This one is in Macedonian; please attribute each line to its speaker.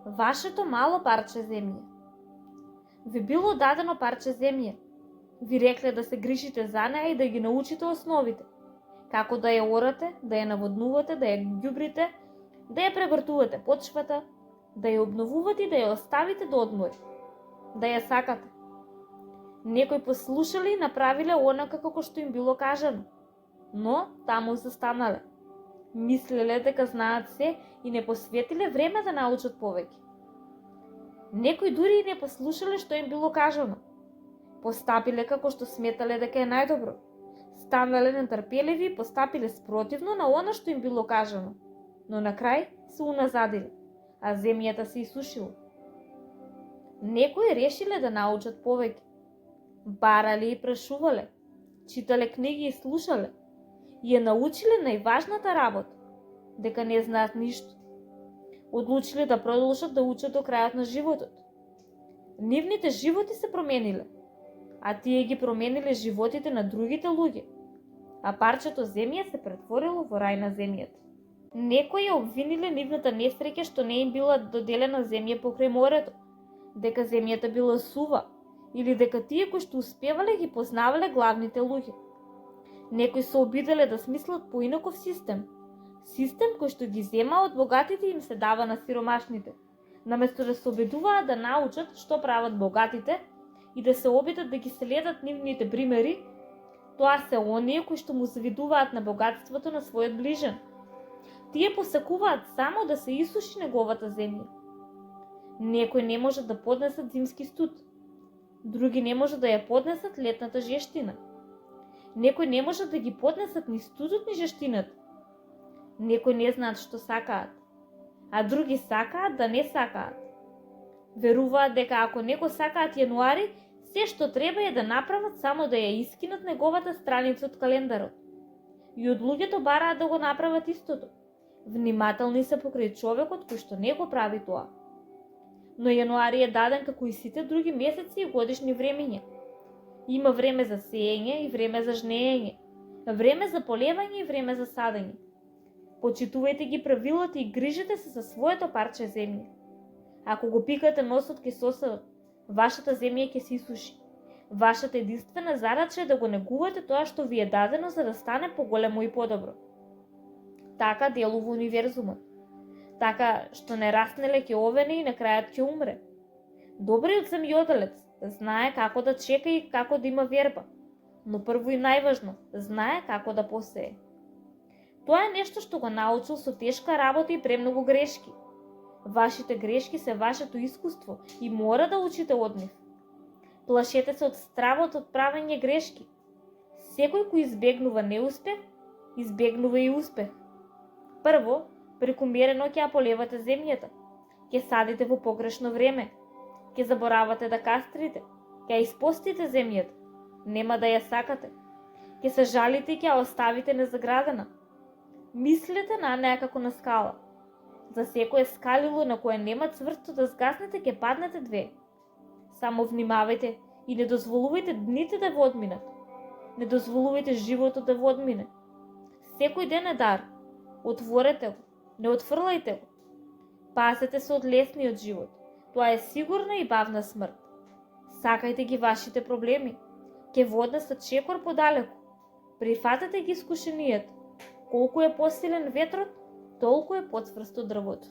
Speaker 1: вашето мало парче земја. Ви било дадено парче земја. Ви рекле да се грижите за неа и да ги научите основите. Како да ја орате, да ја наводнувате, да ја ѓубрите, да ја превртувате почвата, да ја обновувате и да ја оставите да одмори. Да ја сакате. Некои послушале и направиле онака како што им било кажано, но таму застанале. Мислеле дека знаат се и не посветиле време да научат повеќе. Некои дури и не послушале што им било кажано. Постапиле како што сметале дека е најдобро. Станале нетрпеливи и постапиле спротивно на она што им било кажано, но на крај се уназадиле, а земјата се исушила. Некои решиле да научат повеќе. Барале и прашувале, читале книги и слушале, и ја научиле најважната работа, дека не знаат ништо. Одлучиле да продолжат да учат до крајот на животот. Нивните животи се промениле, а тие ги промениле животите на другите луѓе, а парчето земја се претворило во рај на земјата. Некои ја обвиниле нивната несреќа што не им била доделена земја покрај морето, дека земјата била сува, или дека тие кои што успевале ги познавале главните луѓе. Некои се обиделе да смислат поинаков систем кој што ги зема од богатите и им се дава на сиромашните, наместо да се обидуваат да научат што прават богатите и да се обидат да ги следат нивните примери. Тоа се оние кои што му завидуваат на богатството на својот ближен. Тие посакуваат само да се исуши неговата земја. Некои не можат да поднесат зимски студ, други не можат да ја поднесат летната жештина. Некои не можат да ги поднесат ни студот ни жештината. Некои не знаат што сакаат, а други сакаат да не сакаат. Веруваат дека ако некој сакаат јануари, се што треба е да направат само да ја искинат неговата страница од календарот. И од луѓето бараат да го направат истото. Внимателни се покрај човекот кој што не го прави тоа. Но јануари е даден како и сите други месеци и годишни времења. Има време за сеење и време за жнеење, време за полевање и време за садење. Почитувајте ги правилата и грижете се за своето парче земја. Ако го пикате носот ке сосадот, вашата земја ќе се исуши. Вашата единствена задача е да го негувате тоа што ви е дадено за да стане поголемо и подобро. Така делува универзумот. Така што не раснеле ќе овене и на крајот ќе умре. Добриот земјоделец знае како да чека и како да има верба, но прво и најважно, знае како да посее. Тоа е нешто што го научил со тешка работа и премногу грешки. Вашите грешки се вашето искуство и мора да учите од нив. Плашете се од стравот од правење грешки. Секој кој избегнува неуспех, избегнува и успех. Прво, прекумерено ќе ја полевате земјата, ќе садите во погрешно време, ќе заборавате да кастрите, ќе испостите земјата, нема да ја сакате, ќе се жалите и ќе ја оставите незаградена. Мислете на неа како на скала. За секое скалило на кое нема цврсто да згаснете ќе паднете две. Само внимавајте и не дозволувајте дните да ви одминат. Не дозволувајте животот да ви одмине. Секој ден е дар. Отворете го, не отфрлајте го. Пазете се од лесниот живот. Тоа е сигурна и бавна смрт. Сакајте ги вашите проблеми. Ке ви однесат чекор подалеку. Прифатете ги искушенијата. Колку е посилен ветрот, толку е поцврсто дрвото.